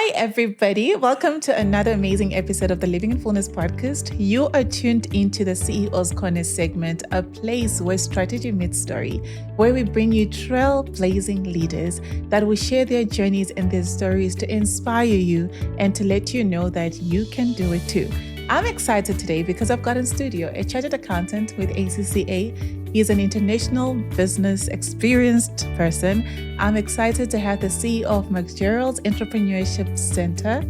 Hi, everybody. Welcome to another amazing episode of the Living in Fullness podcast. You are tuned into the CEO's Corner segment, a place where strategy meets story, where we bring you trailblazing leaders that will share their journeys and their stories to inspire you and to let you know that you can do it too. I'm excited today because I've got in studio a chartered accountant with ACCA. He's an international business experienced person. I'm excited to have the CEO of McGerald's Entrepreneurship Center,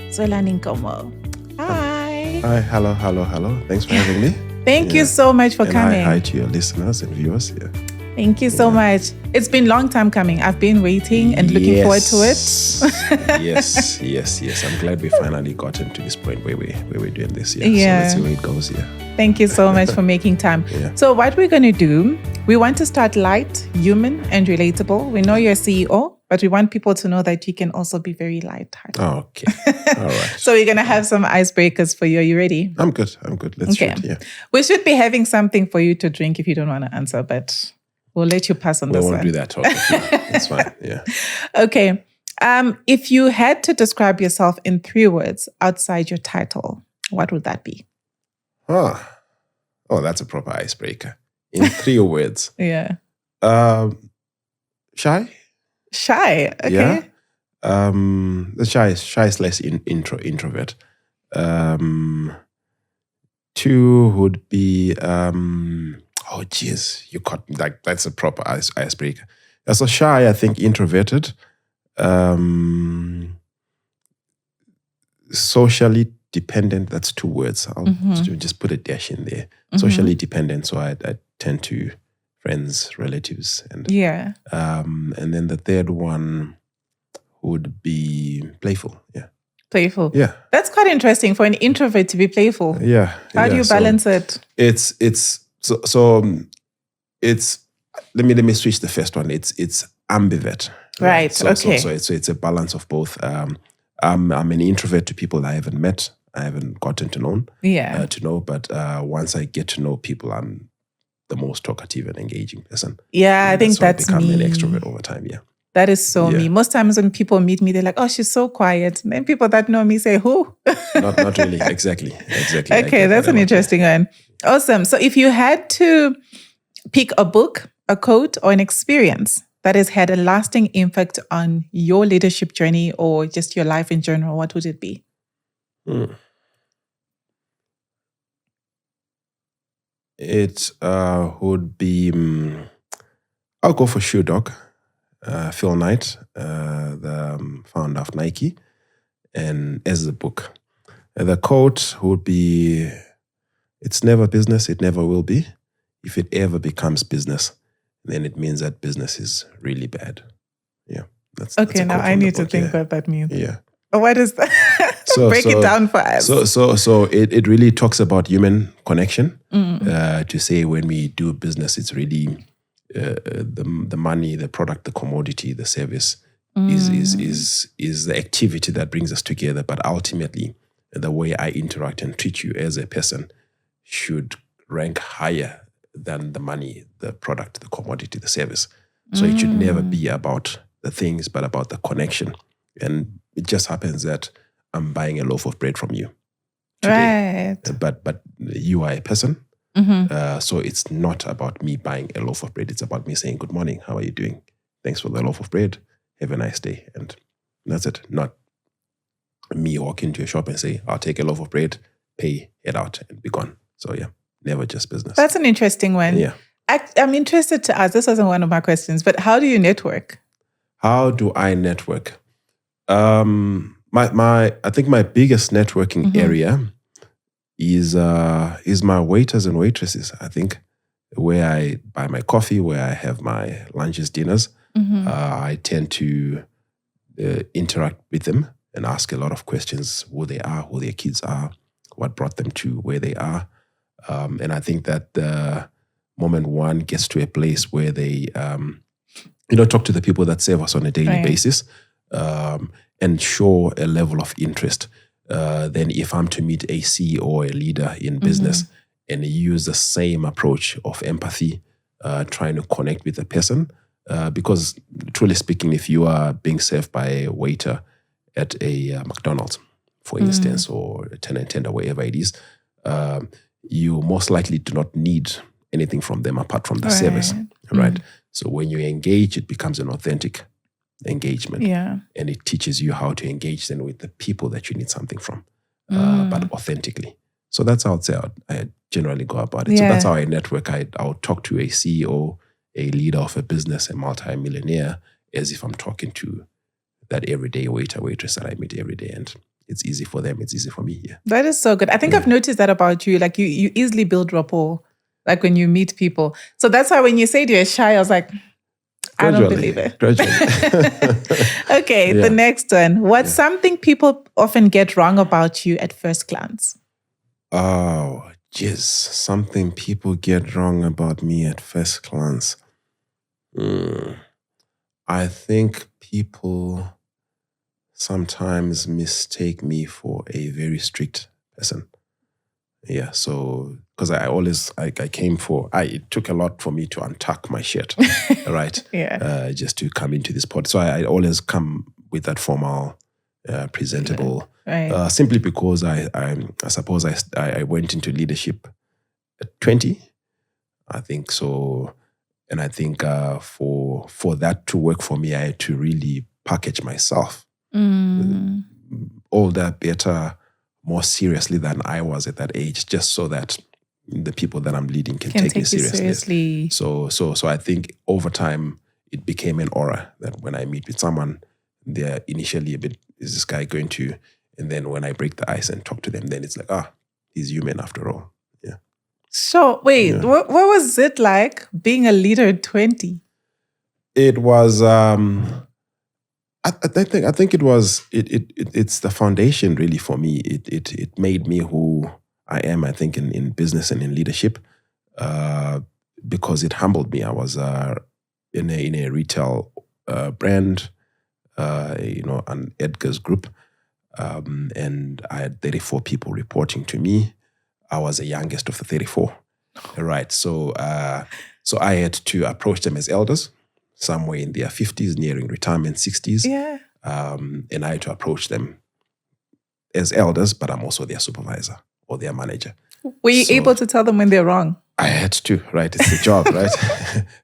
Zwelani Nkomo. Hi. Hi, hello. Thanks for having me. Thank you so much for coming. Hi to your listeners and viewers. Yeah. Thank you so much. It's been a long time coming. I've been waiting and looking forward to it. Yes. I'm glad we finally got into this point where we're doing this. Yeah. So let's see where it goes. Yeah. Thank you so much for making time. Yeah. So what we're going to do, we want to start light, human, and relatable. We know you're a CEO, but we want people to know that you can also be very light-hearted. Oh, okay. All right. So we're going to have some icebreakers for you. Are you ready? I'm good. Let's shoot. Yeah. We should be having something for you to drink if you don't want to answer, but we'll let you pass on this one. We won't do that. Okay. Yeah, that's fine. Yeah. Okay. If you had to describe yourself in 3 words outside your title, what would that be? Oh, that's a proper icebreaker. In 3 words. Yeah. Shy? Shy. Okay. Yeah. The shy is less introvert. 2 would be you caught me. Like, that's a proper icebreaker. So shy, I think introverted. Socially dependent, that's 2 words. I'll just put a dash in there. Socially dependent, so I tend to friends, relatives, and and then the 3rd one would be playful. Yeah. Playful. Yeah. That's quite interesting for an introvert to be playful. Yeah. How do you balance it? It's let me switch the first one. It's ambivert. Right. So it's a balance of both. I'm an introvert to people I haven't met, I haven't gotten to know. Yeah. But once I get to know people, I'm the most talkative and engaging person. Yeah, I think that's become me. An extrovert over time. Yeah. That is so me. Most times when people meet me, they're like, "Oh, she's so quiet." And then people that know me say, "Who?" Not really. Exactly. Okay, that's an interesting one. Awesome. So if you had to pick a book, a quote, or an experience that has had a lasting impact on your leadership journey or just your life in general, what would it be? It would be, I'll go for Shoe Dog, Phil Knight, the founder of Naki, and as a book. The quote would be, "It's never business, it never will be. If it ever becomes business, then it means that business is really bad." Yeah. That's now I need to think what that means. Yeah. What is that? Break it down for us. So it really talks about human connection. To say when we do business, it's really the money, the product, the commodity, the service is the activity that brings us together. But ultimately, the way I interact and treat you as a person should rank higher than the money, the product, the commodity, the service. So it should never be about the things, but about the connection. And it just happens that I'm buying a loaf of bread from you today. Right. But you are a person. So it's not about me buying a loaf of bread. It's about me saying, "Good morning, how are you doing? Thanks for the loaf of bread. Have a nice day." And that's it. Not me walk into a shop and say, "I'll take a loaf of bread, pay, head out, and be gone." So yeah, never just business. That's an interesting one. Yeah. I'm interested to ask, this wasn't one of my questions, but how do you network? How do I network? I think my biggest networking area is my waiters and waitresses. I think where I buy my coffee, where I have my lunches, dinners, I tend to interact with them and ask a lot of questions: who they are, who their kids are, what brought them to where they are. And I think that the moment one gets to a place where they, talk to the people that serve us on a daily basis, and show a level of interest, then if I'm to meet a CEO or a leader in business and use the same approach of empathy, trying to connect with the person, because truly speaking, if you are being served by a waiter at a McDonald's, for instance, or a tender, wherever it is, you most likely do not need anything from them apart from the service, right? So when you engage, it becomes an authentic engagement, and it teaches you how to engage then with the people that you need something from, but authentically. So that's how I generally go about it. So that's how I network. I'll talk to a CEO, a leader of a business, a multi-millionaire, as if I'm talking to that everyday waiter, waitress that I meet every day. And it's easy for them. It's easy for me. Yeah. That is so good. I think I've noticed that about you. Like you easily build rapport, like when you meet people. So that's why when you said you're shy, I was like, I don't believe it. Okay, the next one. What's something people often get wrong about you at first glance? Oh, jeez. Something people get wrong about me at first glance. I think people sometimes mistake me for a very strict person. Yeah, so because it took a lot for me to untuck my shirt, right? Just to come into this pod. So I always come with that formal, presentable, simply because I suppose I went into leadership at 20, I think so. And I think for that to work for me, I had to really package myself older, better, more seriously than I was at that age, just so that the people that I'm leading can take me seriously. So I think over time, it became an aura that when I meet with someone, they're initially a bit, is this guy going to, and then when I break the ice and talk to them, then it's like, he's human after all. Yeah. So wait, what was it like being a leader at 20? It was, I think it was, it's the foundation really for me. It made me who I am, I think, in business and in leadership, because it humbled me. I was in a retail brand, an Edgar's group, and I had 34 people reporting to me. I was the youngest of the 34, right? So I had to approach them as elders, somewhere in their 50s, nearing retirement 60s. Yeah. And I had to approach them as elders, but I'm also their supervisor or their manager. Were you able to tell them when they're wrong? I had to, right? It's the job, right?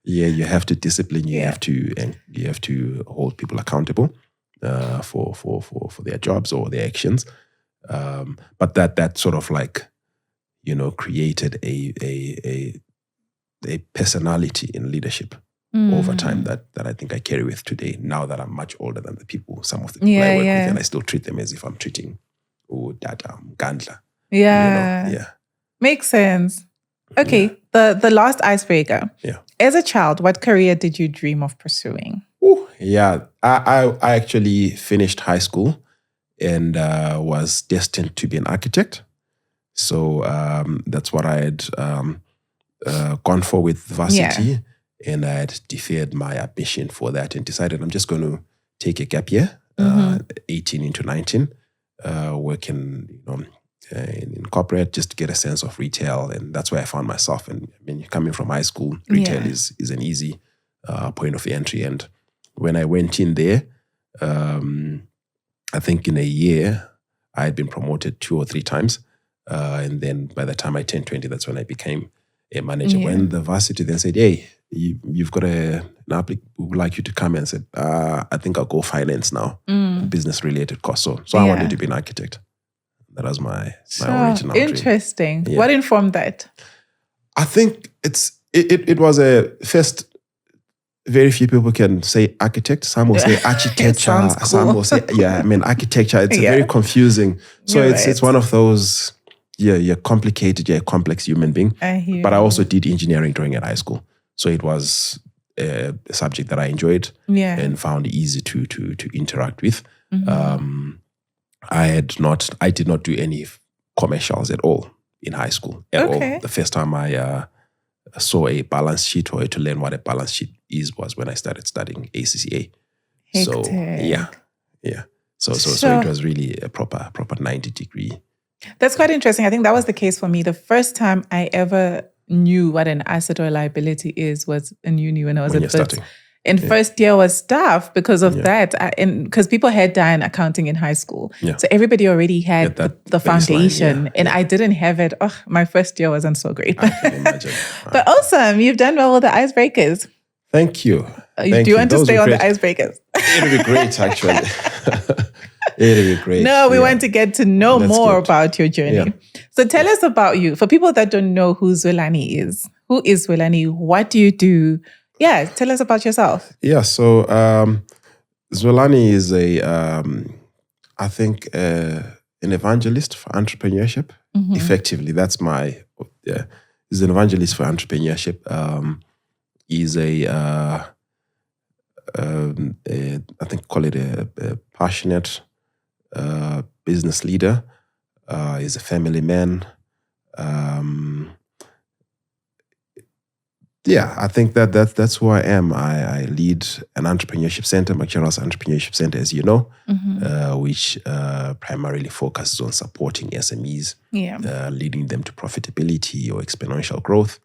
Yeah, you have to discipline. You have to hold people accountable for their jobs or their actions. But that sort of like, created a personality in leadership over time that I think I carry with today. Now that I'm much older than some of the people I work with, and I still treat them as if I'm treating Dada, Gandla. Yeah. Makes sense. Okay, the last icebreaker. Yeah. As a child, what career did you dream of pursuing? I actually finished high school and was destined to be an architect. So that's what I had gone for with varsity. Yeah. And I had deferred my admission for that and decided I'm just going to take a gap year, 18 into 19, working in corporate just to get a sense of retail. And that's where I found myself. And I mean, coming from high school, retail is an easy point of entry. And when I went in there, I think in a year, I had been promoted 2 or 3 times. And then by the time I turned 20, that's when I became a manager. Yeah. When the varsity then said, hey, you've got an applicant, we would like you to come, and said, I think I'll go finance now, business-related course. So I wanted to be an architect. That was my original dream. Interesting. Yeah. What informed that? I think it was a first. Very few people can say architect. Some will say architecture. Cool. Some will say, architecture. It's very confusing. So it's one of those, you're complicated, you're a complex human being. But I also did engineering during at high school. So it was a subject that I enjoyed and found easy to interact with. Mm-hmm. I did not do any commercials at all in high school at all. The first time I saw a balance sheet or to learn what a balance sheet was when I started studying ACCA. Hectic. So So it was really a proper 90-degree. That's quite interesting. I think that was the case for me. The first time I ever knew what an asset or liability is was in uni when I was at BITS. And first year was tough because of that. And because people had done accounting in high school. Yeah. So everybody already had the foundation. And I didn't have it. Oh, my first year wasn't so great. I can imagine. But awesome. You've done well with the icebreakers. Thank you. Do you want to stay on the icebreakers? It'll be great, actually. It'll be great. No, we want to get to know more about your journey. Yeah. So tell us about you. For people that don't know who Zwelani is, who is Zwelani? What do you do? Yeah, tell us about yourself. Yeah, so Zwelani is I think, an evangelist for entrepreneurship. Effectively, that's he's an evangelist for entrepreneurship. He's I think call it a passionate business leader. He's a family man. I think that's who I am. I lead an entrepreneurship center, McGerald's Entrepreneurship Center, as you know, which primarily focuses on supporting SMEs, leading them to profitability or exponential growth,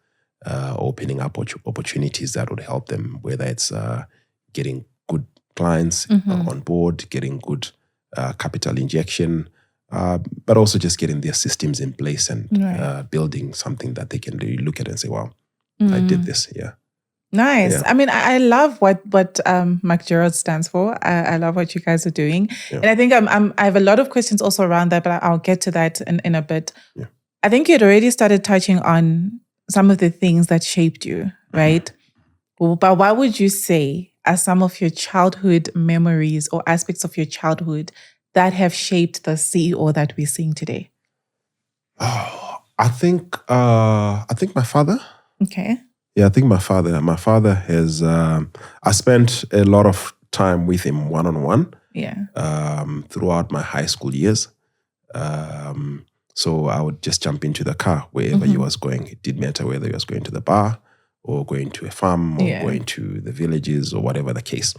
opening up opportunities that would help them, whether it's getting good clients on board, getting good capital injection, but also just getting their systems in place and building something that they can really look at and say, wow, I did this. Yeah. Nice. Yeah. I mean, I love what McGerald stands for. I love what you guys are doing. Yeah. And I think I have a lot of questions also around that, but I'll get to that in a bit. Yeah. I think you'd already started touching on some of the things that shaped you, right? But what would you say are some of your childhood memories or aspects of your childhood that have shaped the CEO that we're seeing today? Oh, I think my father. Okay. Yeah, I think my father. My father has. I spent a lot of time with him one-on-one. Yeah. Throughout my high school years. So I would just jump into the car wherever he was going. It didn't matter whether he was going to the bar or going to a farm or going to the villages or whatever the case.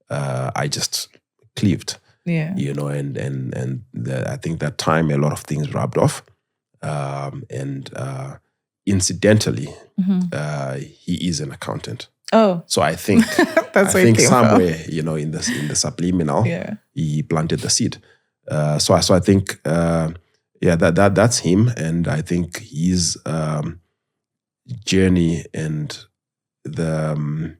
I just cleaved. Yeah. You know, and I think that time a lot of things rubbed off. Incidentally, he is an accountant. Oh, so I think that's I think somewhere in the subliminal, he planted the seed. So I think that's him, and I think his journey and the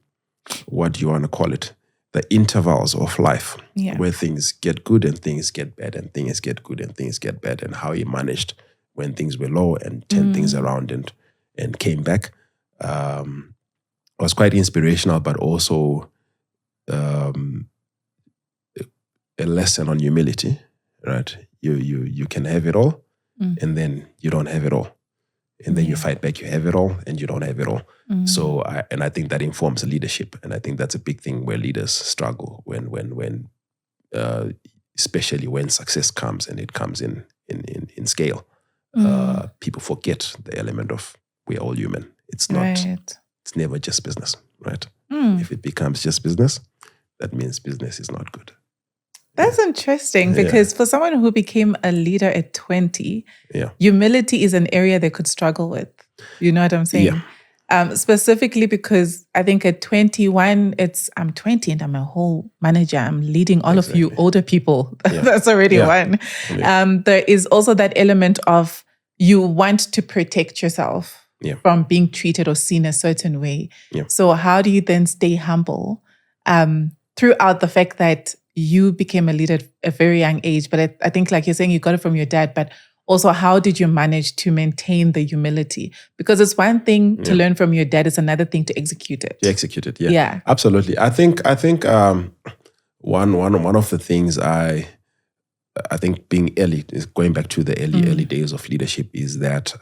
what do you want to call it, the intervals of life where things get good and things get bad and things get good and things get bad, and how he managed when things were low and turned things around and came back. Was quite inspirational, but also a lesson on humility, right? You can have it all, and then you don't have it all. And then you fight back, you have it all, and you don't have it all. So, I think that informs leadership. And I think that's a big thing where leaders struggle when especially when success comes and it comes in scale. People forget the element of we're all human. It's not, it's never just business, right? If it becomes just business, that means business is not good. That's interesting because for someone who became a leader at 20, humility is an area they could struggle with. You know what I'm saying? Yeah. Specifically because I think at 21, I'm 20 and I'm a whole manager. I'm leading all of you older people. That's already one. There is also that element of you want to protect yourself from being treated or seen a certain way. So how do you then stay humble throughout the fact that you became a leader at a very young age? But I think, like you're saying, you got it from your dad, but also how did you manage to maintain the humility? Because it's one thing to learn from your dad, it's another thing to execute it. To execute it, yeah. Absolutely. I think one of the things I think being early, is going back to the early days of leadership, is that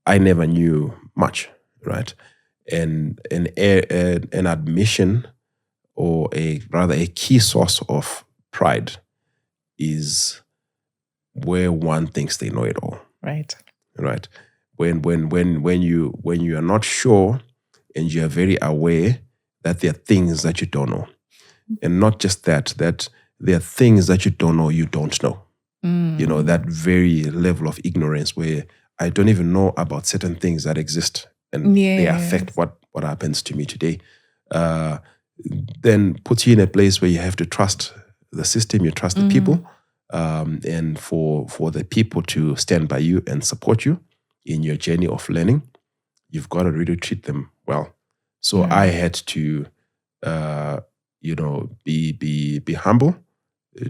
I never knew much, right? And an admission, or rather a key source of pride, is where one thinks they know it all. Right. When you are not sure and you are very aware that there are things that you don't know. And not just that there are things that you don't know, You know, that very level of ignorance where I don't even know about certain things that exist and they affect what happens to me today. then puts you in a place where you have to trust the system, you trust the people, and for the people to stand by you and support you in your journey of learning, you've got to really treat them well. So I had to, be humble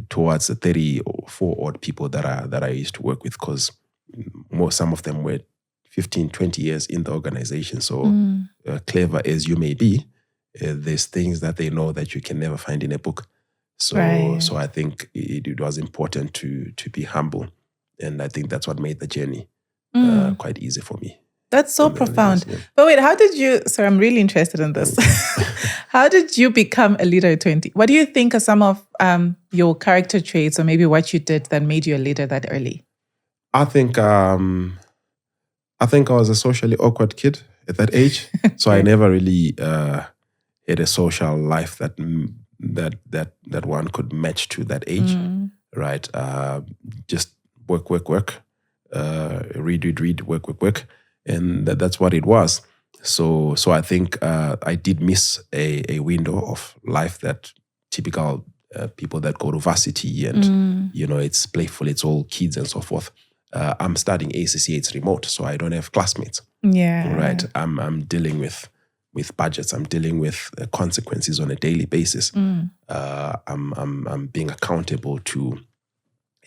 towards the 34 odd people that I used to work with, because some of them were 15, 20 years in the organization. So clever as you may be, there's things that they know that you can never find in a book. So I think it was important to be humble. And I think that's what made the journey quite easy for me. That's so profound. But wait, how did you, sorry, I'm really interested in this. How did you become a leader at 20? What do you think are some of your character traits, or maybe what you did that made you a leader that early? I think I was a socially awkward kid at that age. So I never really had a social life that one could match to that age, right? Just work, read, work. And that's what it was. So I think I did miss a window of life that typical people that go to varsity and, it's playful, it's all kids and so forth. I'm studying ACC, it's remote, so I don't have classmates. Yeah. Right. I'm dealing with budgets. I'm dealing with consequences on a daily basis. I'm being accountable to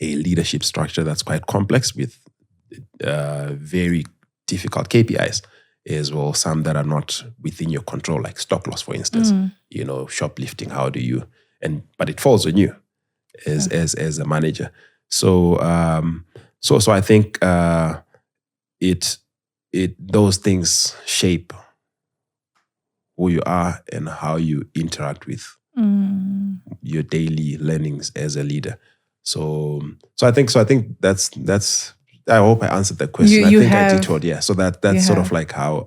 a leadership structure that's quite complex with very difficult KPIs as well, some that are not within your control, like stop loss, for instance. Shoplifting, how do you, but it falls on you as a manager. So I think those things shape who you are and how you interact with your daily learnings as a leader. So I think that's. I hope I answered that question. I did. Yeah. So that's sort of like how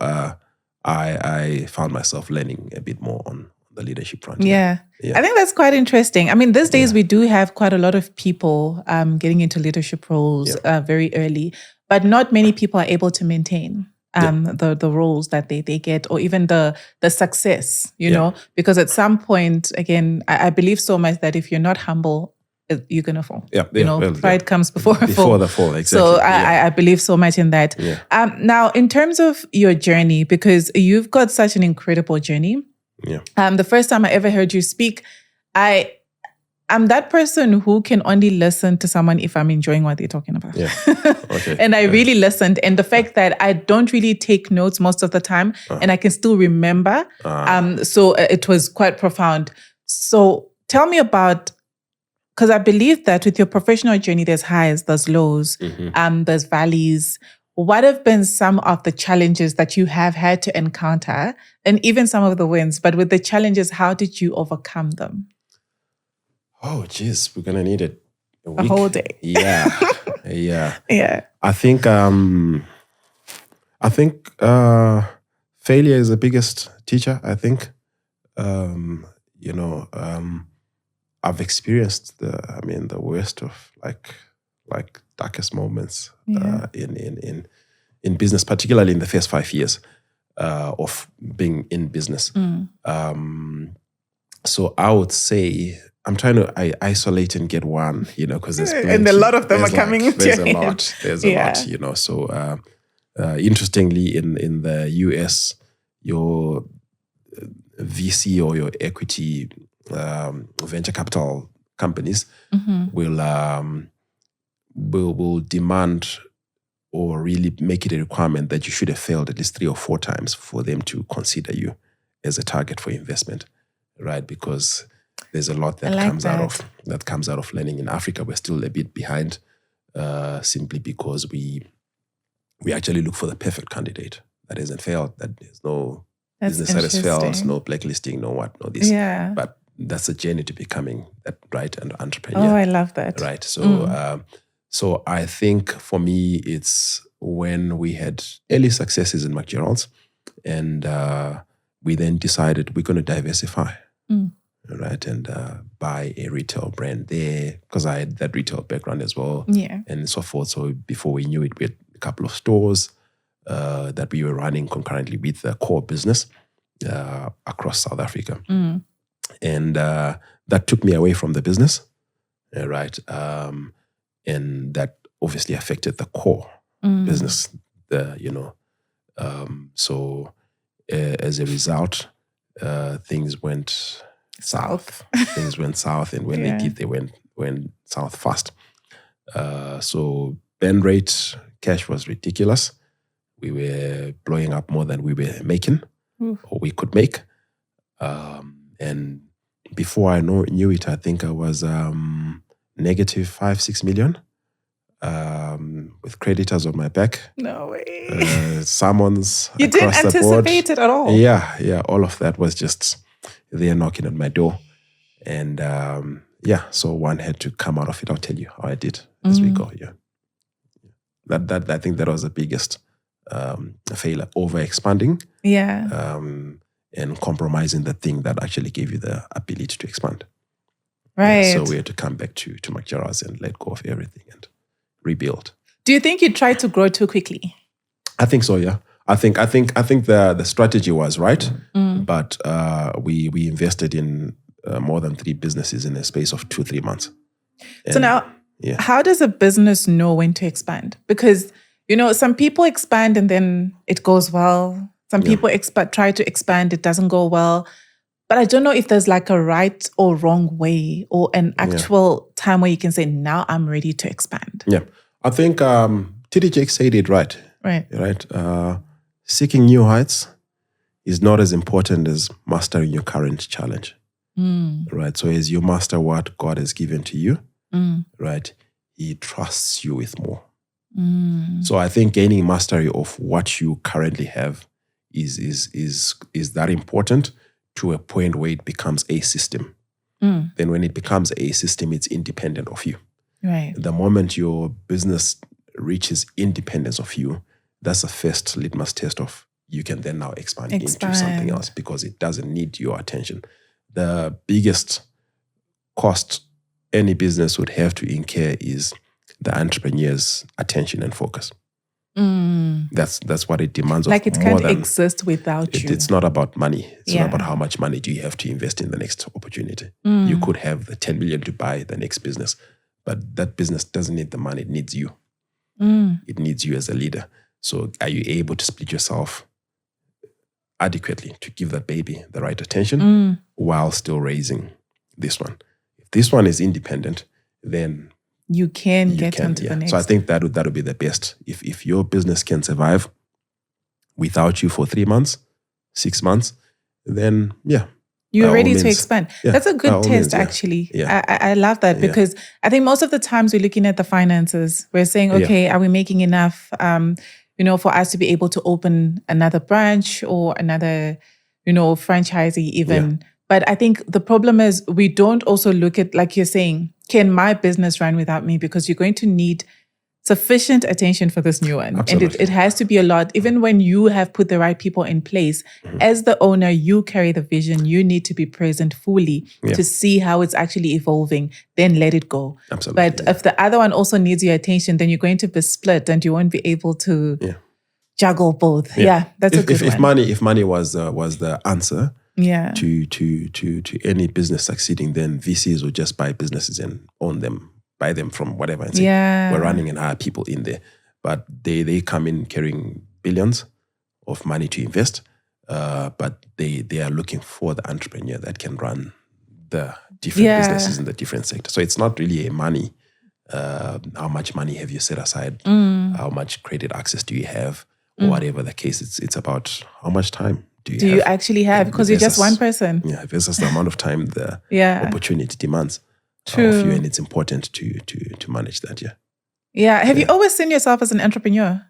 I found myself learning a bit more on the leadership front. Yeah. I think that's quite interesting. I mean, these days we do have quite a lot of people getting into leadership roles very early, but not many people are able to maintain the roles that they get, or even the success, you know, because at some point, again, I believe so much that if you're not humble, you're going to fall. Pride comes before a fall. Before the fall, exactly. So I believe so much in that. Yeah. Now, in terms of your journey, because you've got such an incredible journey. Yeah. The first time I ever heard you speak, I'm that person who can only listen to someone if I'm enjoying what they're talking about. Yeah. Okay. And I really listened. And the fact that I don't really take notes most of the time, and I can still remember. So it was quite profound. So tell me about, because I believe that with your professional journey, there's highs, there's lows, there's valleys. What have been some of the challenges that you have had to encounter, and even some of the wins? But with the challenges, how did you overcome them? Oh, geez, we're gonna need it a whole day. Yeah. I think failure is the biggest teacher. I think I've experienced the worst of like darkest moments in business, particularly in the first 5 years of being in business. So I would say I'm trying to isolate and get one, because there's plenty. And a lot of them are coming into There's a lot. There's a lot, So interestingly, in the US, your VC or your equity venture capital companies will demand or really make it a requirement that you should have failed at least 3 or 4 times for them to consider you as a target for investment, right? Because there's a lot that comes out of learning. In Africa, we're still a bit behind, simply because we actually look for the perfect candidate that hasn't failed, that there's no business that has failed, no blacklisting, no this. Yeah. But that's a journey to becoming that right and entrepreneur. Oh, I love that. Right. So so I think for me, it's when we had early successes in McGerald, and we then decided we're going to diversify. Right, and buy a retail brand there, because I had that retail background as well, and so forth. So before we knew it, we had a couple of stores that we were running concurrently with the core business, across South Africa. And that took me away from the business, right? And that obviously affected the core business, so as a result, things went south. Things went south, and when they went south fast. So burn rate, cash was ridiculous. We were blowing up more than we were making, or we could make. And before I knew it, I think I was negative 5-6 million, with creditors on my back. No way. Summons. You didn't anticipate it at all. Yeah. All of that was just there knocking at my door. And so one had to come out of it. I'll tell you how I did as we go. Yeah. That I think that was the biggest failure, over expanding. Yeah. And compromising the thing that actually gave you the ability to expand. Right. Yeah, so we had to come back to McGerald and let go of everything and rebuild. Do you think you tried to grow too quickly? I think so. Yeah. I think the strategy was right, but we invested in more than 3 businesses in a space of 2-3 months. And so now, how does a business know when to expand? Because some people expand and then it goes well. Some people try to expand, it doesn't go well. But I don't know if there's like a right or wrong way, or an actual time where you can say, now I'm ready to expand. Yeah. I think TD Jakes said it right. Right. Seeking new heights is not as important as mastering your current challenge. Right. So as you master what God has given to you, right, He trusts you with more. So I think gaining mastery of what you currently have is that important to a point where it becomes a system. Then when it becomes a system, it's independent of you. Right. The moment your business reaches independence of you, that's the first litmus test of you can then now expand into something else, because it doesn't need your attention. The biggest cost any business would have to incur is the entrepreneur's attention and focus. That's what it demands. Like it can't exist without you. It's not about money. It's not about how much money do you have to invest in the next opportunity. You could have the 10 million to buy the next business, but that business doesn't need the money. It needs you. It needs you as a leader. So are you able to split yourself adequately to give that baby the right attention while still raising this one? If this one is independent, then you can get onto the next. So I think that would be the best. If your business can survive without you for 3 months, 6 months, then you're ready to expand. That's a good test, actually. I love that, because I think most of the times we're looking at the finances. We're saying, okay, are we making enough, for us to be able to open another branch or another, franchisee even. But I think the problem is we don't also look at, like you're saying, can my business run without me? Because you're going to need sufficient attention for this new one. Absolutely. And it has to be a lot. Even when you have put the right people in place, as the owner, you carry the vision. You need to be present fully to see how it's actually evolving. Then let it go. Absolutely. But if the other one also needs your attention, then you're going to be split and you won't be able to juggle both. That's a good one. If money was the answer to any business succeeding, then VCs would just buy businesses and own them, buy them from whatever, and say, we're running and hire people in there. But they come in carrying billions of money to invest, but they are looking for the entrepreneur that can run the different businesses in the different sectors. So it's not really a money, how much money have you set aside, how much credit access do you have, or whatever the case. It's about how much time do you actually have, because you're just one person. Versus the amount of time the opportunity demands of you, and it's important to manage that. Have you always seen yourself as an entrepreneur?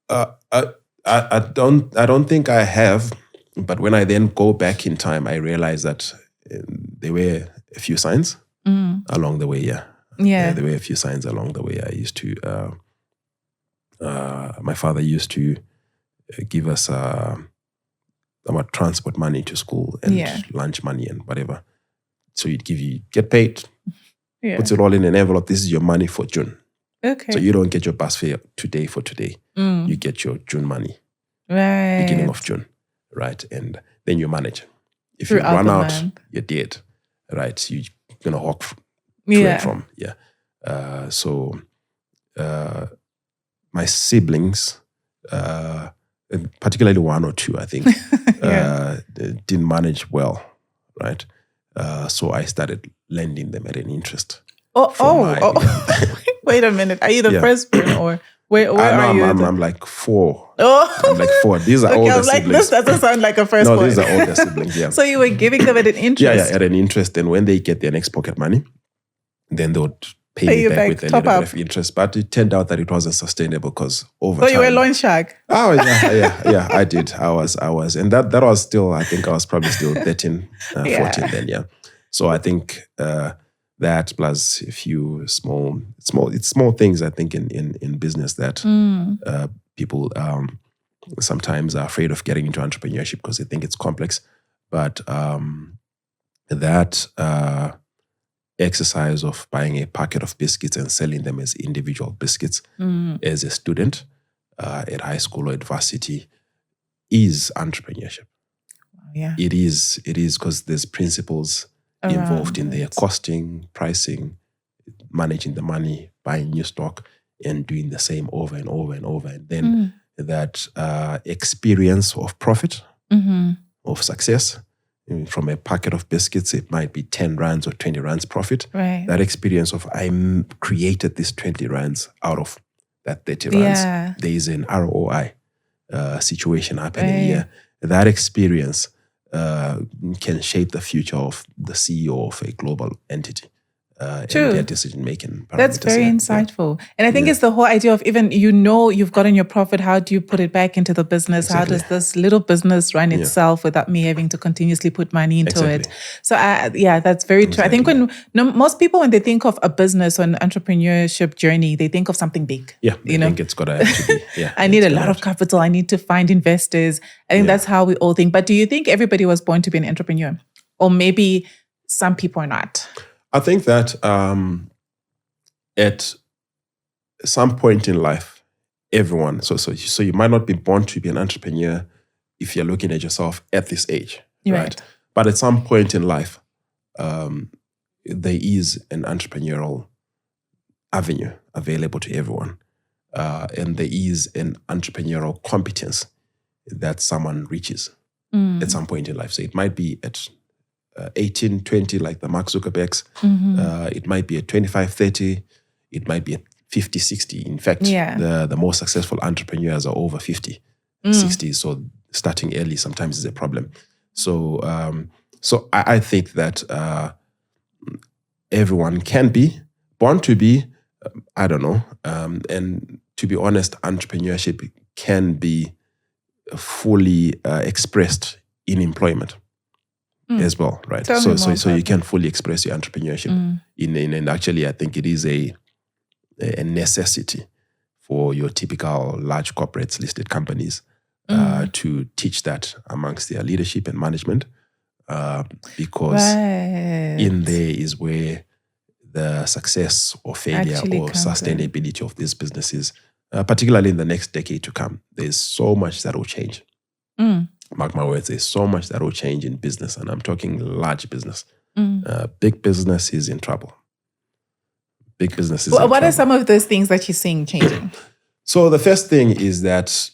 I don't think I have, but when I then go back in time, I realize that there were a few signs along the way. There were a few signs along the way. I used to my father used to give us about transport money to school and lunch money and whatever. So get paid, puts it all in an envelope. This is your money for June. Okay. So you don't get your bus fare today for today. You get your June money, right, beginning of June. right? And then you manage. If Throughout you run the out, month. you're dead, right? You're going to hawk to and from. Yeah. So my siblings, particularly one or two, I think, didn't manage well, right? So I started lending them at an interest. Wait a minute. Are you the firstborn or where are you? I'm like four. Oh. I'm like four. These are older siblings. This doesn't sound like a firstborn. No, these are older siblings, yeah. So you were giving them at an interest? Yeah, at an interest. And when they get their next pocket money, then they would pay me back with a little bit of interest. But it turned out that it wasn't sustainable because over time. So you were a loan shark? Oh, yeah, I did. I was. And that was still, I think I was probably still 13, 14 then, yeah. So I think that plus a few small things, I think, in business that people sometimes are afraid of getting into entrepreneurship because they think it's complex. But that exercise of buying a packet of biscuits and selling them as individual biscuits as a student at high school or at varsity is entrepreneurship. Yeah. It is because there's principles involved in their costing, pricing, managing the money, buying new stock, and doing the same over and over and over. And then that experience of profit, of success, from a packet of biscuits, it might be 10 rands or 20 rands profit. Right. That experience of I created this 20 rands out of that 30 rands. Yeah. There is an ROI situation happening here. That experience can shape the future of the CEO of a global entity and their decision-making parameters. That's very insightful. And I think it's the whole idea of even, you've gotten your profit, how do you put it back into the business? Exactly. How does this little business run itself without me having to continuously put money into it? So that's very true. I think most people, when they think of a business or an entrepreneurship journey, they think of something big. Yeah, I think it's got to actually be. I need a lot of capital. I need to find investors. I think that's how we all think. But do you think everybody was born to be an entrepreneur? Or maybe some people are not? I think that at some point in life, everyone, so you might not be born to be an entrepreneur if you're looking at yourself at this age, right? But at some point in life, there is an entrepreneurial avenue available to everyone. And there is an entrepreneurial competence that someone reaches at some point in life. So it might be at 18, 20, like the Mark Zuckerbergs. It might be at 25, 30. It might be at 50, 60. In fact, the most successful entrepreneurs are over 50, 60. So starting early sometimes is a problem. So I think that everyone can be born to be, I don't know. And to be honest, entrepreneurship can be fully expressed in employment as well, right? So you can fully express your entrepreneurship and actually I think it is a necessity for your typical large corporates, listed companies to teach that amongst their leadership and management because in there is where the success or failure or sustainability of these businesses, particularly in the next decade to come, there's so much that will change. Mark my words, there's so much that will change in business, and I'm talking large business. Big business is in trouble. Big business is in trouble. What are some of those things that you're seeing changing? So the first thing is that,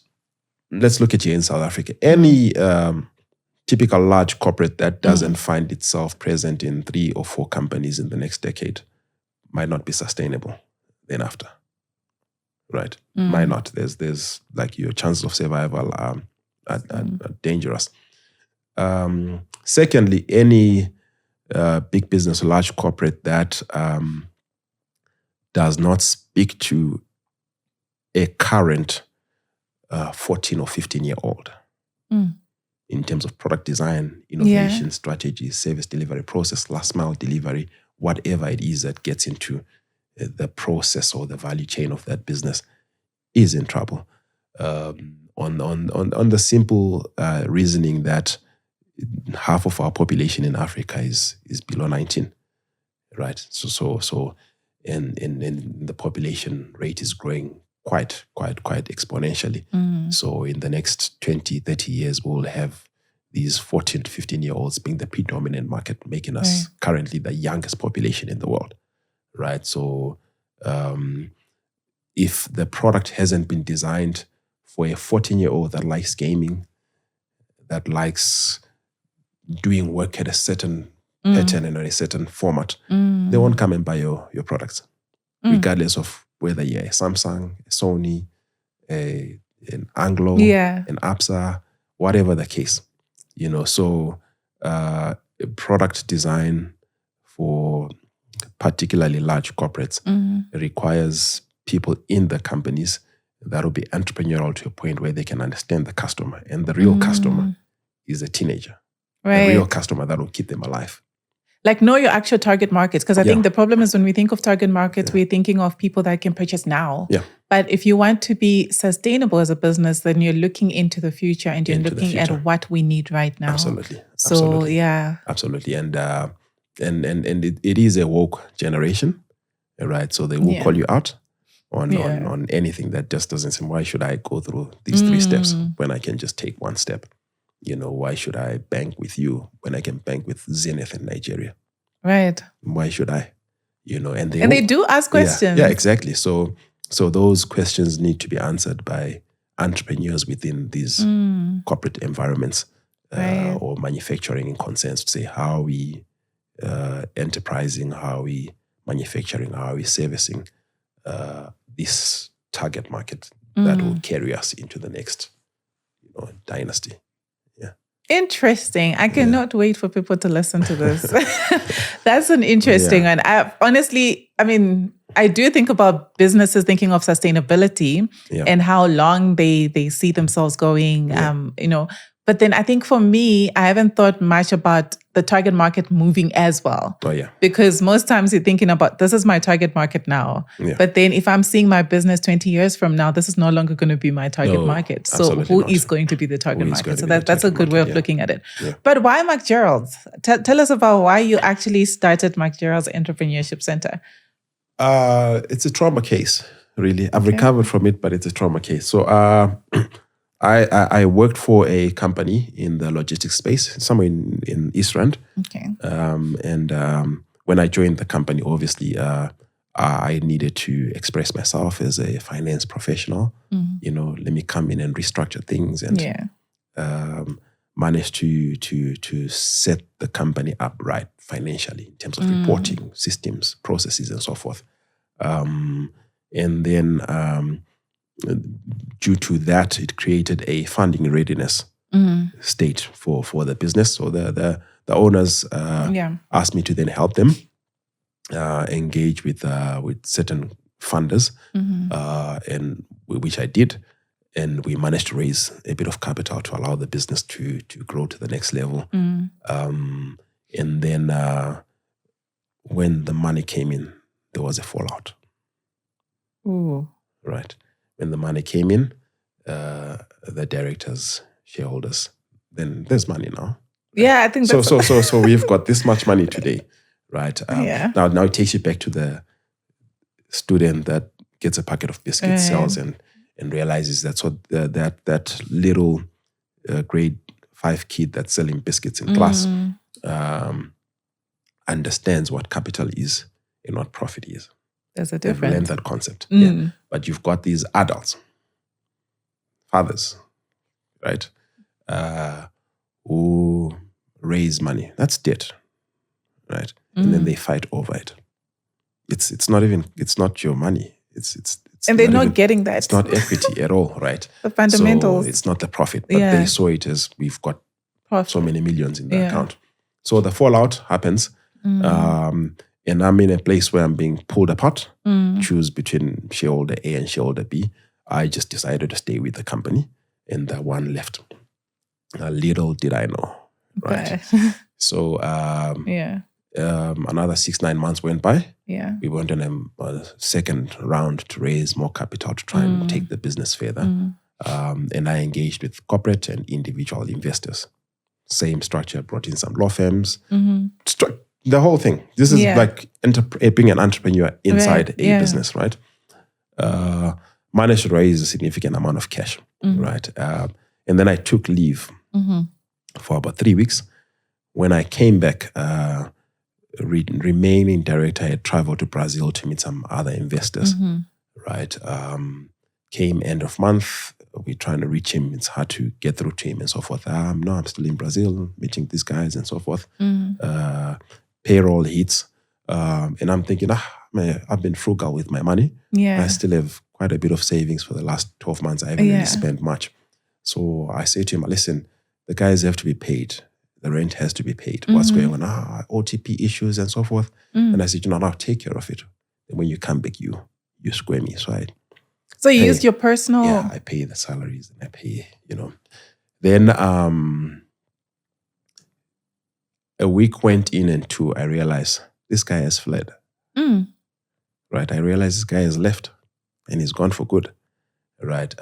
let's look at here in South Africa. Any typical large corporate that doesn't find itself present in 3 or 4 companies in the next decade might not be sustainable then after, right? Might not. There's like your chances of survival are dangerous. Secondly, any big business, large corporate that does not speak to a current 14 or 15-year-old in terms of product design, innovation, strategy, service delivery, process, last mile delivery, whatever it is that gets into the process or the value chain of that business is in trouble. On the simple reasoning that half of our population in Africa is below 19, right? So and the population rate is growing quite exponentially. So in the next 20, 30 years, we'll have these 14 to 15-year-olds being the predominant market, making us currently the youngest population in the world, right? So if the product hasn't been designed for a 14-year-old that likes gaming, that likes doing work at a certain pattern and a certain format, they won't come and buy your products, regardless of whether you're a Samsung, a Sony, an Anglo, an Absa, whatever the case. So product design for particularly large corporates requires people in the companies that will be entrepreneurial to a point where they can understand the customer. And the real customer is a teenager. The real customer that will keep them alive. Like know your actual target markets. Because I think the problem is when we think of target markets, we're thinking of people that can purchase now. Yeah. But if you want to be sustainable as a business, then you're looking into the future and you're looking at what we need right now. Absolutely. So, Absolutely. And it is a woke generation, right? So they will call you out on anything that just doesn't seem, why should I go through these 3 steps when I can just take 1 step? Why should I bank with you when I can bank with Zenith in Nigeria? Right. Why should I? And they do ask questions. Yeah, exactly. So those questions need to be answered by entrepreneurs within these corporate environments or manufacturing in concerns to say, how are we enterprising, how are we manufacturing, how are we servicing this target market that will carry us into the next dynasty. Interesting. I cannot wait for people to listen to this. That's an interesting one. I do think about businesses thinking of sustainability and how long they see themselves going, But then I think for me, I haven't thought much about the target market moving as well. Oh, yeah. Because most times you're thinking about, this is my target market now. Yeah. But then if I'm seeing my business 20 years from now, this is no longer going to be my target market. So who is going to be the target market? So that's a good way of looking at it. Yeah. But why McGerald? Tell us about why you actually started McGerald's Entrepreneurship Center. It's a trauma case, really. I've recovered from it, but it's a trauma case. So I worked for a company in the logistics space, somewhere in East Rand. Okay. When I joined the company, obviously, I needed to express myself as a finance professional. Let me come in and restructure things and manage to set the company up right financially in terms of reporting, systems, processes, and so forth. And then due to that, it created a funding readiness state for the business. So the owners asked me to then help them engage with certain funders, and which I did. And we managed to raise a bit of capital to allow the business to grow to the next level. And then when the money came in, there was a fallout. Ooh. Right. When the money came in, the directors, shareholders, then there's money now. Yeah, I think that's... So we've got this much money today, right? Now it takes you back to the student that gets a packet of biscuits, sells and realizes that's what that little grade 5 kid that's selling biscuits in class understands what capital is and what profit is. There's a They've difference. learned that concept. Yeah. But you've got these adults, fathers, right, who raise money. That's debt, right? And then they fight over it. It's not your money. It's and they're not getting that. It's not equity at all, right? The fundamentals. So it's not the profit, but they saw it as we've got so many millions in the account. So the fallout happens. And I'm in a place where I'm being pulled apart, choose between shareholder A and shareholder B. I just decided to stay with the company, and that one left. Little did I know, right? So another 6-9 months went by. Yeah, we went on a second round to raise more capital to try and take the business further. And I engaged with corporate and individual investors. Same structure, brought in some law firms. The whole thing. This is like being an entrepreneur inside a business, right? managed to raise a significant amount of cash, right? And then I took leave for about 3 weeks. When I came back, remaining director, I had traveled to Brazil to meet some other investors, right? Came end of month, we're trying to reach him. It's hard to get through to him and so forth. No, I'm still in Brazil, meeting these guys and so forth. Payroll hits. And I'm thinking, man, I've been frugal with my money. Yeah. I still have quite a bit of savings for the last 12 months. I haven't really spent much. So I say to him, listen, the guys have to be paid. The rent has to be paid. What's going on? OTP issues and so forth. And I said, I'll take care of it. And when you come back, you square me. So you used your personal... Yeah, I pay the salaries and I pay, Then a week went in and 2, I realized this guy has fled. Right? I realized this guy has left and he's gone for good. Right?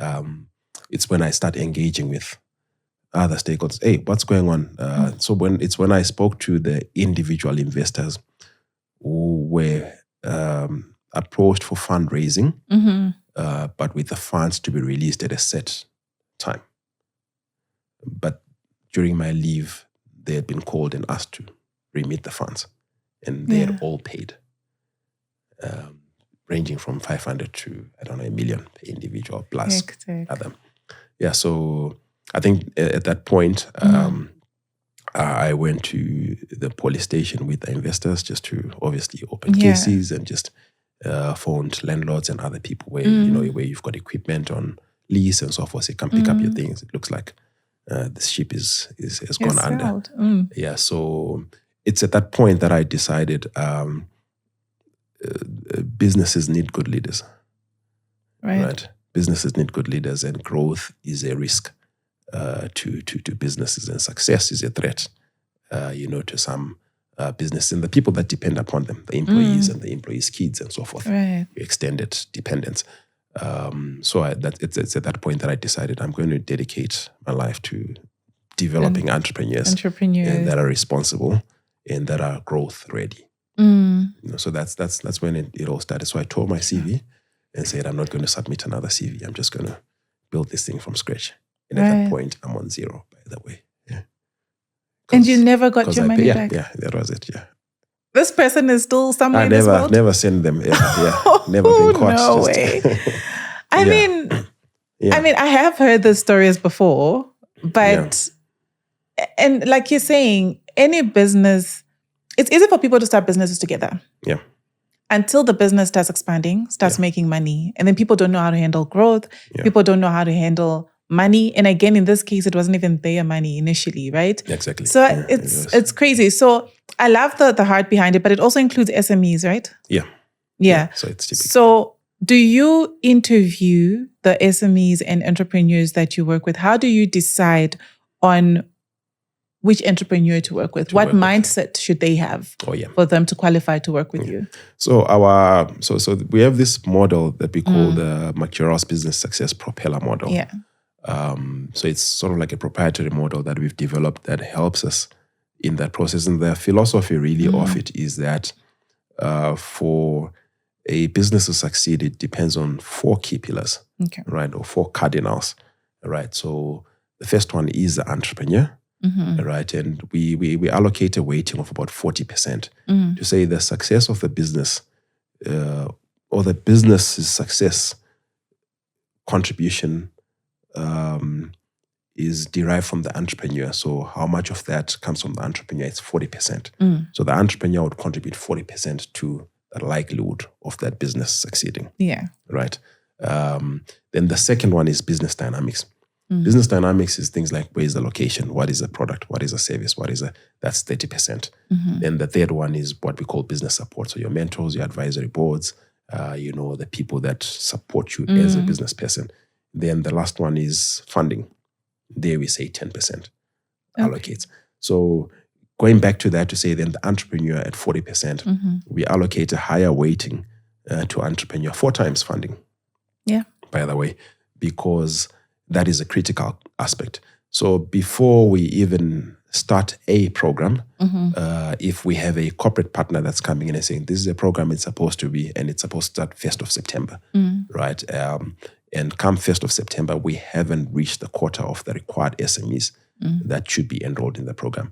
It's when I start engaging with other stakeholders. Hey, what's going on? So when I spoke to the individual investors who were approached for fundraising, but with the funds to be released at a set time. But during my leave, they had been called and asked to remit the funds, and they had all paid, ranging from 500 to, $1 million per individual plus other. Yeah, so I think at that point, I went to the police station with the investors just to obviously open cases and just phoned landlords and other people where where you've got equipment on lease and so forth. Say, come pick up your things. It looks like this ship has gone under. Yeah, so it's at that point that I decided businesses need good leaders. Right? Businesses need good leaders, and growth is a risk to businesses, and success is a threat, to some business and the people that depend upon them, the employees and the employees' kids and so forth, extended dependence. So it's at that point that I decided I'm going to dedicate my life to developing entrepreneurs that are responsible and that are growth ready. So that's when it all started. So I tore my CV and said, I'm not going to submit another CV. I'm just going to build this thing from scratch. And at that point, I'm on zero, by the way. Yeah. And you never got your money back? Yeah, that was it, yeah. This person is still somewhere in this world? Never sent them. Never been caught. No way. I mean, I have heard the stories before, but, and like you're saying, any business, it's easy for people to start businesses together. Yeah. Until the business starts expanding, starts making money, and then people don't know how to handle growth. People don't know how to handle money. And again, in this case, it wasn't even their money initially, right? Exactly. So it's crazy. So I love the heart behind it, but it also includes SMEs, right? Yeah. So it's typical. So do you interview the SMEs and entrepreneurs that you work with? How do you decide on which entrepreneur to work with? What mindset should they have for them to qualify to work with you? So so we have this model that we call the McGerald's Business Success Propeller model. Yeah. So it's sort of like a proprietary model that we've developed that helps us in that process. And the philosophy really of it is that for a business to succeed, it depends on 4 key pillars, right? Or 4 cardinals, right? So the first one is the entrepreneur, right? And we allocate a weighting of about 40% to say the success of the business or the business's success contribution is derived from the entrepreneur. So how much of that comes from the entrepreneur? It's 40%. So the entrepreneur would contribute 40% to the likelihood of that business succeeding. Yeah. Right. Then the second one is business dynamics. Business dynamics is things like, where is the location? What is the product? What is the service? That's 30%. Then the third one is what we call business support. So your mentors, your advisory boards, the people that support you as a business person. Then the last one is funding. There we say 10% allocates. So going back to that to say then the entrepreneur at 40%, we allocate a higher weighting to entrepreneur 4 times funding. Yeah. By the way, because that is a critical aspect. So before we even start a program, if we have a corporate partner that's coming in and saying, this is a program it's supposed to be, and it's supposed to start 1st of September, right? and come 1st of September, we haven't reached the quota of the required SMEs that should be enrolled in the program,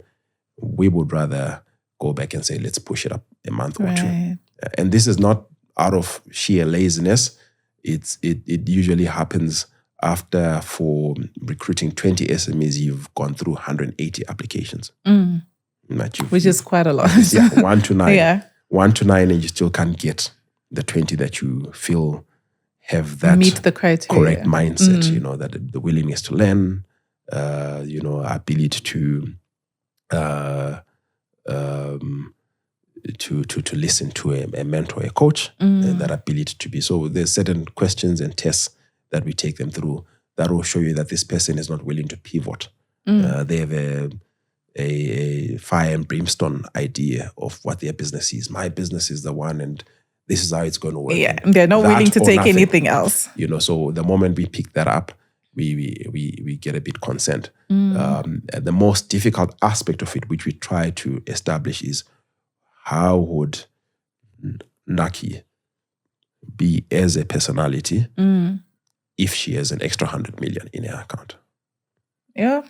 we would rather go back and say, let's push it up a month or two. And this is not out of sheer laziness. It usually happens after, for recruiting 20 SMEs, you've gone through 180 applications. Which is quite a lot. 1 to 9. 1 to 9, and you still can't get the 20 that you feel have that meet the criteria. Correct mindset, that the willingness to learn, ability to listen to a mentor, a coach, and that ability to be. So there's certain questions and tests that we take them through that will show you that this person is not willing to pivot. They have a fire and brimstone idea of what their business is. My business is the one, and this is how it's going to work. Yeah, they're not willing to take anything else. So the moment we pick that up, we get a bit concerned. The most difficult aspect of it, which we try to establish, is how would Naki be as a personality if she has an extra 100 million in her account? Yeah.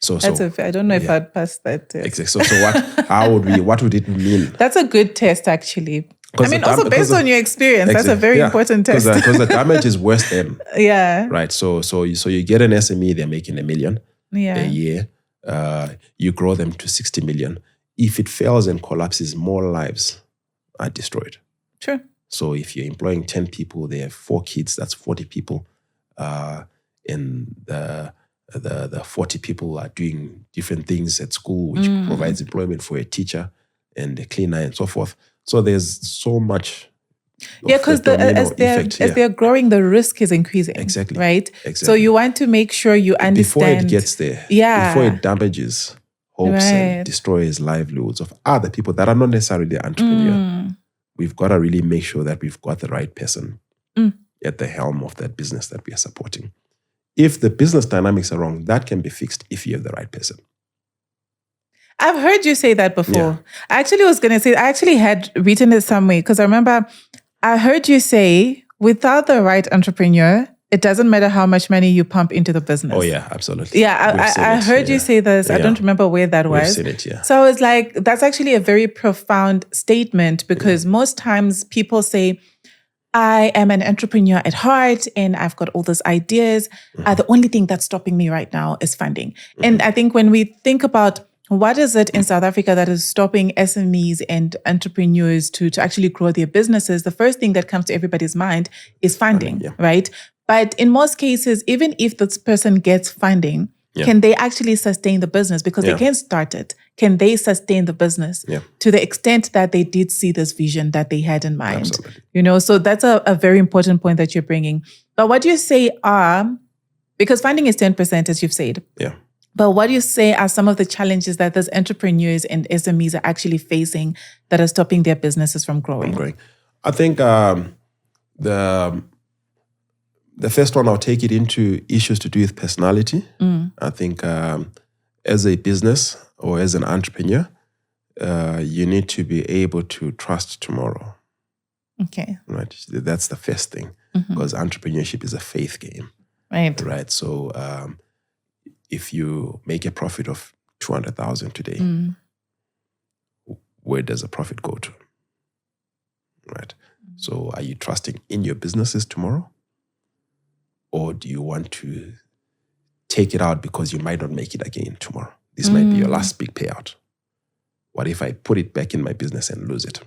I don't know if I'd pass that test. Exactly. So what would it mean? That's a good test, actually. Also based on your experience, that's a very important test. Because the damage is worse than. Yeah. Right. So you get an SME, they're making $1 million a year. You grow them to 60 million. If it fails and collapses, more lives are destroyed. Sure. So if you're employing 10 people, they have 4 kids, that's 40 people. And the 40 people are doing different things at school, which provides employment for a teacher and a cleaner and so forth. So there's so much. Because as they're growing, the risk is increasing. Exactly. Right? Exactly. So you want to make sure you understand. Before it gets there. Yeah. Before it damages hopes and destroys livelihoods of other people that are not necessarily the entrepreneur. We've got to really make sure that we've got the right person at the helm of that business that we are supporting. If the business dynamics are wrong, that can be fixed if you have the right person. I've heard you say that before. I actually had written it somewhere because I remember I heard you say, without the right entrepreneur, it doesn't matter how much money you pump into the business. Oh, yeah, absolutely. Yeah, I heard you say this. I don't remember where that was. We've seen it, yeah. So I was like, that's actually a very profound statement because most times people say, I am an entrepreneur at heart and I've got all those ideas. The only thing that's stopping me right now is funding. And I think when we think about what is it in South Africa that is stopping SMEs and entrepreneurs to actually grow their businesses, the first thing that comes to everybody's mind is funding, right? But in most cases, even if this person gets funding, can they actually sustain the business? Because they can start it. Can they sustain the business to the extent that they did see this vision that they had in mind? Absolutely. So that's a very important point that you're bringing. But what do you say because funding is 10%, as you've said. Yeah. But what do you say are some of the challenges that those entrepreneurs and SMEs are actually facing that are stopping their businesses from growing? I think the first one, I'll take it into issues to do with personality. I think as a business or as an entrepreneur, you need to be able to trust tomorrow. Okay. Right. That's the first thing because entrepreneurship is a faith game. Right. So if you make a profit of 200,000 today, where does the profit go to? Right. So are you trusting in your businesses tomorrow? Or do you want to take it out because you might not make it again tomorrow? This might be your last big payout. What if I put it back in my business and lose it?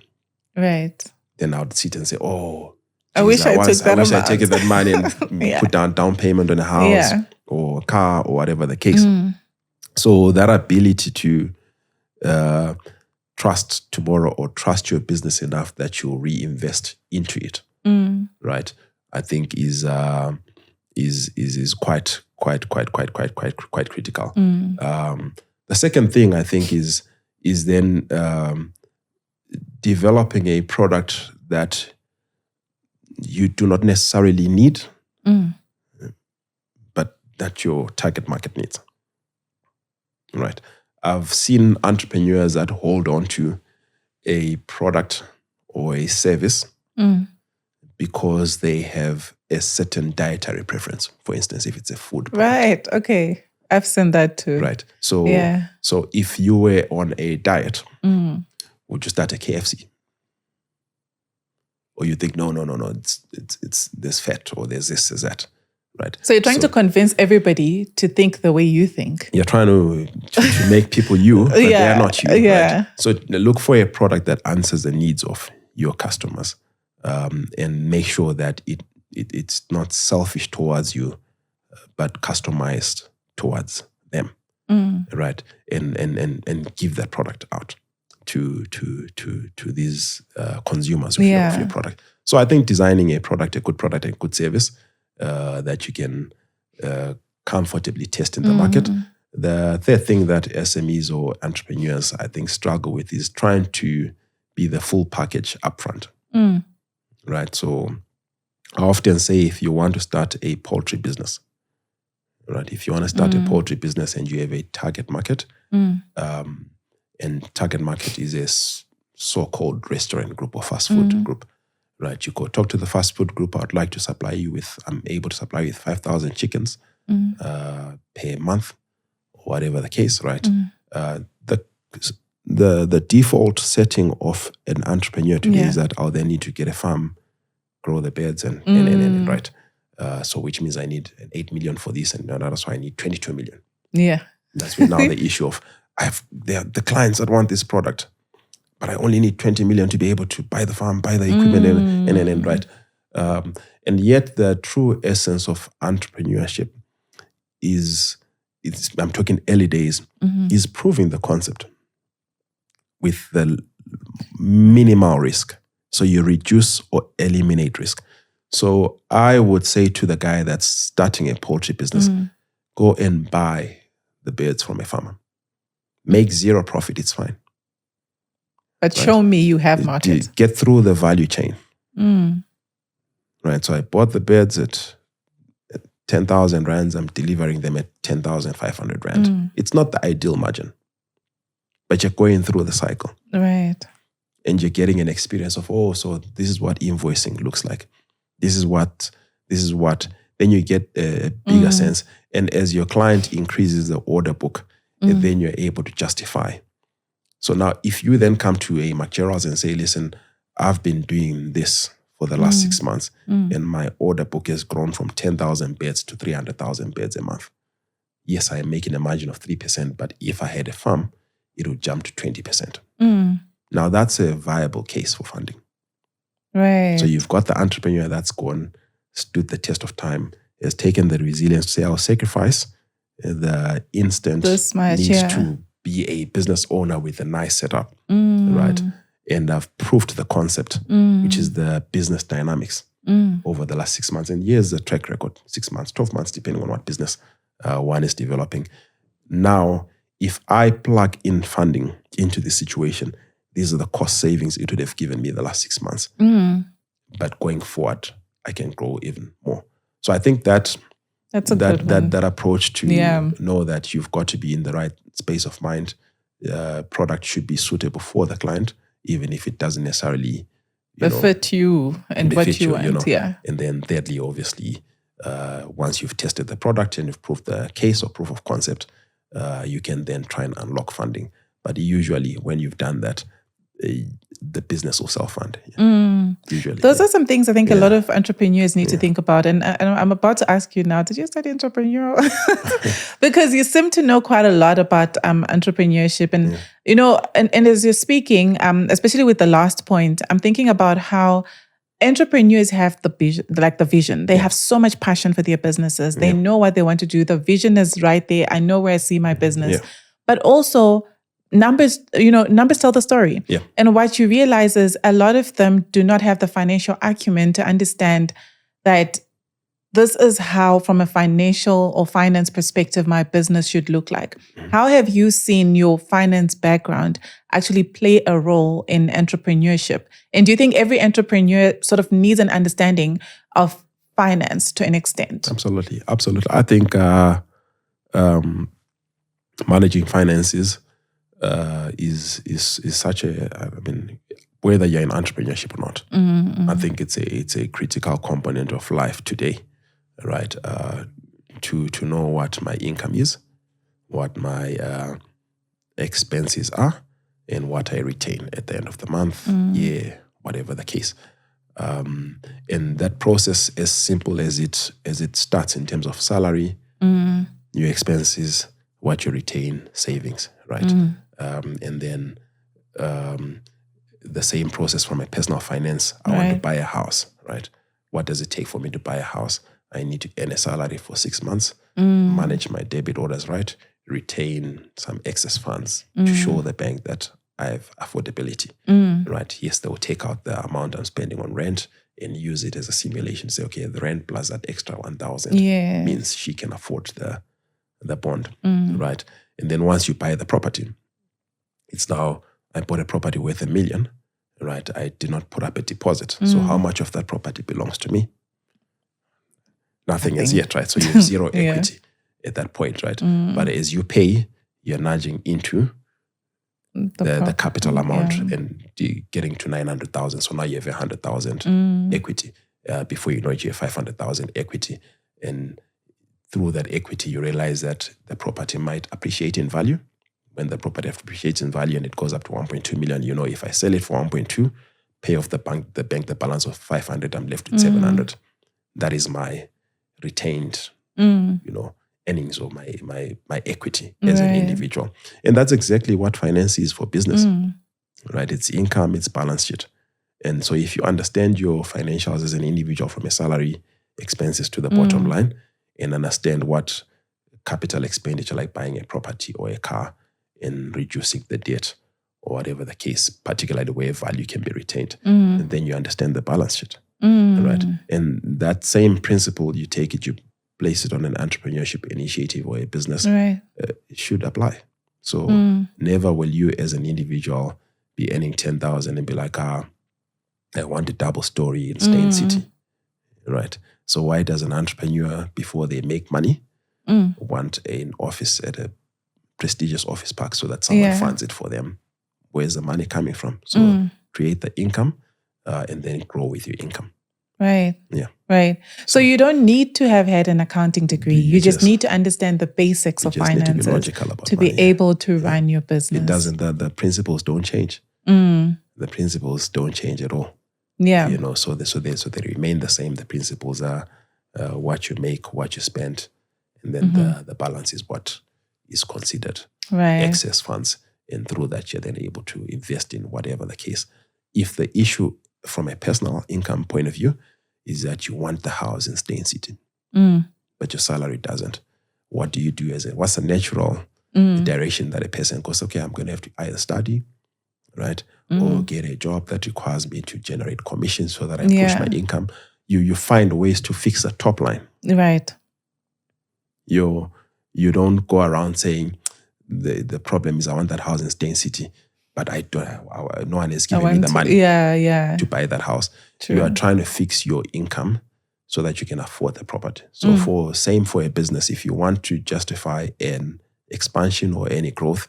Right. Then I would sit and say, oh, I wish I took that money and put down payment on a house or a car or whatever the case. So that ability to trust tomorrow or trust your business enough that you'll reinvest into it, right? I think is quite critical. The second thing I think is then developing a product that you do not necessarily need, but that your target market needs. Right. I've seen entrepreneurs that hold on to a product or a service because they have a certain dietary preference. For instance, if it's a food product. Right. Okay. I've seen that too. Right. So, Yeah. so if you were on a diet, would you start a KFC? Or you think, no, it's there's fat or there's this, there's that. Right. So you're trying to convince everybody to think the way you think. You're trying to make people you, but they are not you. Yeah. Right? So look for a product that answers the needs of your customers, and make sure that it's not selfish towards you, but customized towards them. Right. And give that product out to these consumers of your product. So I think designing a good product, a good service that you can comfortably test in the market. The third thing that SMEs or entrepreneurs, I think, struggle with is trying to be the full package upfront. Right. So I often say, if you want to start a poultry business, right? If you want to start a poultry business and you have a target market, and target market is a so-called restaurant group or fast food group, right? You go talk to the fast food group. I'm able to supply you with 5,000 chickens per month, or whatever the case, right? The default setting of an entrepreneur today is that they need to get a farm, grow the birds, and right. So which means I need 8 million for this, and that's why I need 22 million. Yeah. That's now the issue of the clients that want this product, but I only need 20 million to be able to buy the farm, buy the equipment, and right. And yet the true essence of entrepreneurship I'm talking early days, is proving the concept with the minimal risk. So you reduce or eliminate risk. So I would say to the guy that's starting a poultry business, go and buy the birds from a farmer. Make zero profit, it's fine. But right? Show me you have market. Get through the value chain. Right. So I bought the birds at 10,000 rands. I'm delivering them at 10,500 rand. It's not the ideal margin, but you're going through the cycle. Right. And you're getting an experience of, so this is what invoicing looks like. This is what, then you get a bigger sense. And as your client increases the order book, then you're able to justify. So now if you then come to a McGerald and say, listen, I've been doing this for the last 6 months and my order book has grown from 10,000 beds to 300,000 beds a month. Yes, I am making a margin of 3%, but if I had a farm, it would jump to 20%. Now that's a viable case for funding. Right. So you've got the entrepreneur that's gone, stood the test of time, has taken the resilience to say, I'll sacrifice the instant needs to be a business owner with a nice setup, right? And I've proved the concept, which is the business dynamics over the last 6 months. And here's the track record, 6 months, 12 months, depending on what business one is developing. Now, if I plug in funding into this situation, these are the cost savings it would have given me the last 6 months. But going forward, I can grow even more. So I think that's that approach to know that you've got to be in the right space of mind. Product should be suitable for the client, even if it doesn't necessarily fit you and what you want. And then thirdly, obviously, once you've tested the product and you've proved the case or proof of concept, you can then try and unlock funding. But usually when you've done that, the business will self-fund. Usually. Those are some things I think a lot of entrepreneurs need to think about. And I'm about to ask you now, did you study entrepreneurial? Because you seem to know quite a lot about entrepreneurship. And, and as you're speaking, especially with the last point, I'm thinking about how entrepreneurs have the vision. They have so much passion for their businesses. They know what they want to do. The vision is right there. I know where I see my business. But also, numbers tell the story. And what you realize is a lot of them do not have the financial acumen to understand that this is how, from a financial or finance perspective, my business should look like. How have you seen your finance background actually play a role in entrepreneurship? And do you think every entrepreneur sort of needs an understanding of finance to an extent? Absolutely. I think managing finances is such whether you're in entrepreneurship or not. I think it's a critical component of life today, right? To know what my income is, what my expenses are, and what I retain at the end of the month, whatever the case. And that process, as simple as it starts in terms of salary, your expenses, what you retain, savings, right? And then the same process for my personal finance. I want to buy a house, right? What does it take for me to buy a house? I need to earn a salary for 6 months, manage my debit orders, right? Retain some excess funds to show the bank that I have affordability, right? Yes, they will take out the amount I'm spending on rent and use it as a simulation. Say, okay, the rent plus that extra 1,000 means she can afford the bond, right? And then once you buy the property, it's now, I bought a property worth $1 million, right? I did not put up a deposit. So how much of that property belongs to me? Nothing as yet, right? So you have zero equity at that point, right? But as you pay, you're nudging into the capital amount and getting to 900,000. So now you have 100,000 equity. Before you know it, you have 500,000 equity. And through that equity, you realize that the property might appreciate in value. When the property appreciates in value and it goes up to 1.2 million, you know, if I sell it for 1.2, pay off the bank the balance of 500, I'm left with 700. That is my retained, earnings or my equity as an individual. And that's exactly what finance is for business, right? It's income, it's balance sheet. And so if you understand your financials as an individual from a salary, expenses to the bottom line, and understand what capital expenditure like buying a property or a car and reducing the debt or whatever the case, particularly where value can be retained, and then you understand the balance sheet, right? And that same principle, you take it, you place it on an entrepreneurship initiative or a business, it should apply. So never will you as an individual be earning 10,000 and be like, I want a double story in Stain City, right? So why does an entrepreneur, before they make money, want an office at a prestigious office park so that someone funds it for them? Where's the money coming from? So create the income and then grow with your income. Right. Yeah. Right. So you don't need to have had an accounting degree. You just need to understand the basics of finances need to be logical about to money, be able to run your business. It doesn't, the principles don't change. The principles don't change at all. Yeah. So they remain the same. The principles are what you make, what you spend, and then the balance is what is considered excess funds. And through that, you're then able to invest in whatever the case. If the issue from a personal income point of view is that you want the house in Stain City, but your salary doesn't, what do you do what's the natural direction that a person goes, okay, I'm going to have to either study, right? Or get a job that requires me to generate commissions so that I push my income. You find ways to fix the top line. Right. You don't go around saying the problem is I want that house in Stain City, but no one is giving me the money to buy that house. True. You are trying to fix your income so that you can afford the property. So same for a business, if you want to justify an expansion or any growth,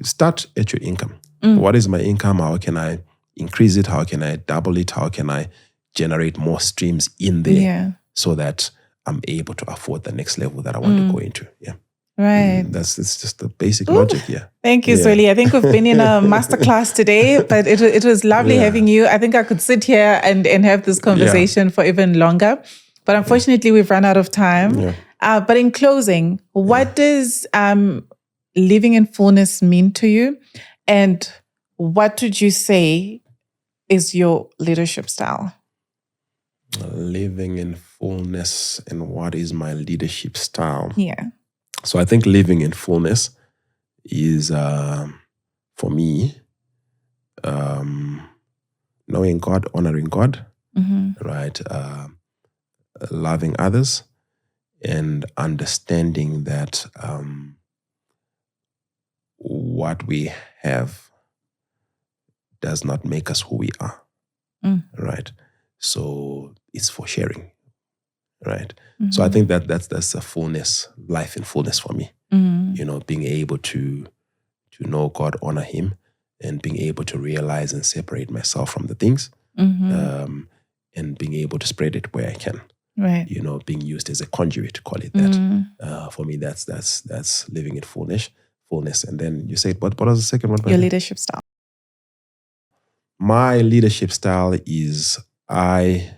start at your income. What is my income? How can I increase it? How can I double it? How can I generate more streams in there so that I'm able to afford the next level that I want to go into? Yeah. Right. It's just the basic logic. Yeah. Thank you, Zweli. I think we've been in a masterclass today, but it was lovely having you. I think I could sit here and have this conversation for even longer, but unfortunately we've run out of time. Yeah. But in closing, what does living in fullness mean to you? And what would you say is your leadership style? Living in fullness, and what is my leadership style? Yeah. So I think living in fullness is, for me, knowing God, honoring God, right? Loving others, and understanding that what we have does not make us who we are, right? So it's for sharing, right? So I think that's a fullness, life in fullness for me. Being able to know God, honor Him, and being able to realize and separate myself from the things, and being able to spread it where I can. Right. Being used as a conduit, call it that. For me, that's living in fullness. And then you said, what was the second one? Your leadership style. My leadership style is I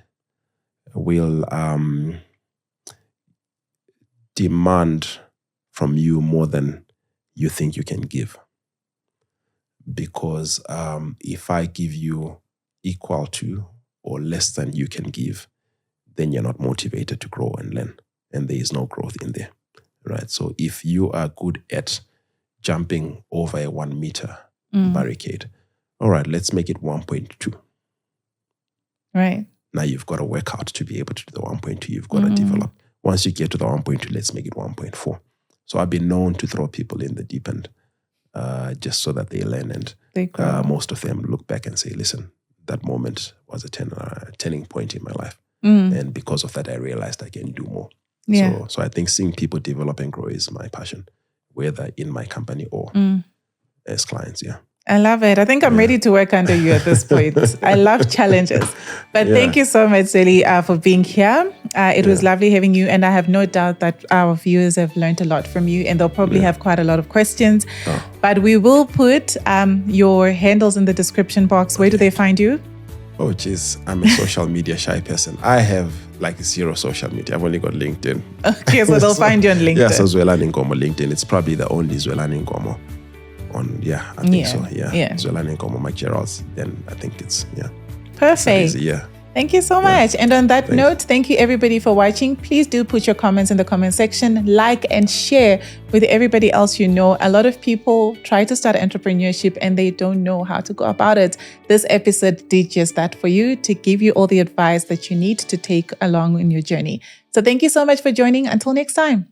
will demand from you more than you think you can give. Because if I give you equal to or less than you can give, then you're not motivated to grow and learn. And there is no growth in there, right? So if you are good at jumping over a 1 meter barricade, all right, let's make it 1.2. Right. Now you've got to work out to be able to do the 1.2. You've got to develop. Once you get to the 1.2, let's make it 1.4. So I've been known to throw people in the deep end just so that they learn. And most of them look back and say, listen, that moment was a turning point in my life. And because of that, I realized I can do more. Yeah. So I think seeing people develop and grow is my passion, whether in my company or as clients. Yeah. I love it. I think I'm ready to work under you at this point. I love challenges. But thank you so much, Zweli, for being here. It was lovely having you. And I have no doubt that our viewers have learned a lot from you, and they'll probably have quite a lot of questions. But we will put your handles in the description box. Where do they find you? Oh, geez. I'm a social media shy person. I have like 0 social media. I've only got LinkedIn. Okay, so they'll find you on LinkedIn. Yeah, so Zwelani Nkomo LinkedIn. It's probably the only Zwelani Nkomo on, I think so. Yeah. Zwelani Nkomo, McGerald. Then I think it's, Perfect. Thank you so much. And on that note, thank you everybody for watching. Please do put your comments in the comment section, like and share with everybody else you know. A lot of people try to start entrepreneurship and they don't know how to go about it. This episode did just that for you, to give you all the advice that you need to take along in your journey. So thank you so much for joining. Until next time.